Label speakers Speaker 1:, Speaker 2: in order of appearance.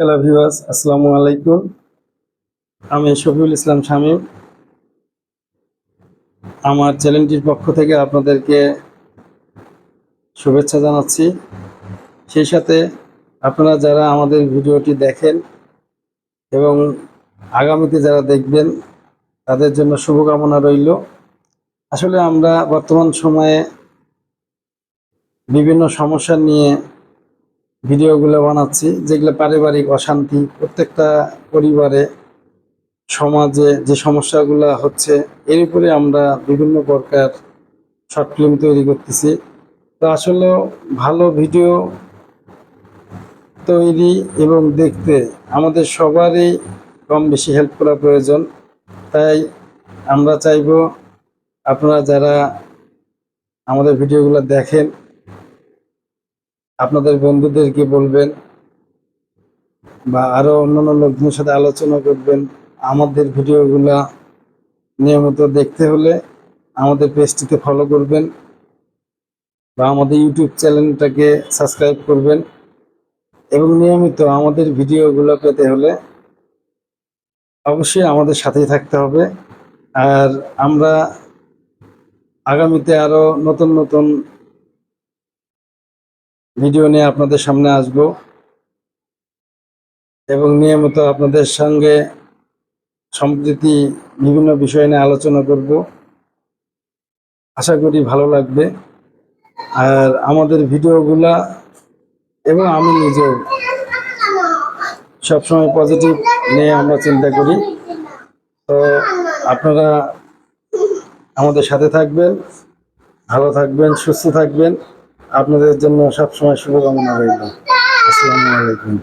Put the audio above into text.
Speaker 1: Hello viewers, আসসালামু আলাইকুম। আমি শফিউল ইসলাম শামীম। আমার চ্যানেলটির পক্ষ থেকে আপনাদেরকে শুভেচ্ছা জানাচ্ছি। সেই সাথে আপনারা যারা আমাদের ভিডিওটি দেখেন এবং আগামীতে যারা দেখবেন তাদের জন্য শুভকামনা রইল। আসলে আমরা বর্তমান সময়ে বিভিন্ন সমস্যা নিয়ে ভিডিওগুলো বানাচ্ছি, যেগুলো পারিবারিক অশান্তি, প্রত্যেকটা পরিবারে সমাজে যে সমস্যাগুলো হচ্ছে এর উপরে আমরা বিভিন্ন প্রকার শর্ট ফিল্ম তৈরি করতেছি। তো আসলে ভালো ভিডিও তৈরি এবং দেখতে আমাদের সবারই কম বেশি হেল্প করা প্রয়োজন। তাই আমরা চাইব আপনারা যারা আমাদের ভিডিওগুলো দেখেন আপনাদের বন্ধুদেরকে বলবেন বা আরও অন্যান্য লোকজনের সাথে আলোচনা করবেন। আমাদের ভিডিওগুলা নিয়মিত দেখতে হলে আমাদের পেজটিতে ফলো করবেন বা আমাদের ইউটিউব চ্যানেলটাকে সাবস্ক্রাইব করবেন এবং নিয়মিত আমাদের ভিডিওগুলো পেতে হলে অবশ্যই আমাদের সাথেই থাকতে হবে। আর আমরা আগামীতে আরও নতুন নতুন ভিডিও নিয়ে আপনাদের সামনে আসব এবং নিয়মিত আপনাদের সঙ্গে সম্প্রতি বিভিন্ন বিষয় নিয়ে আলোচনা করব। আশা করি ভালো লাগবে। আর আমাদের ভিডিওগুলা এবং আমি নিজেও সবসময় পজিটিভ নিয়ে আমরা চিন্তা করি। তো আপনারা আমাদের সাথে থাকবেন, ভালো থাকবেন, সুস্থ থাকবেন। আপনাদের জন্য সবসময় শুভকামনা রইল। আসসালামু আলাইকুম।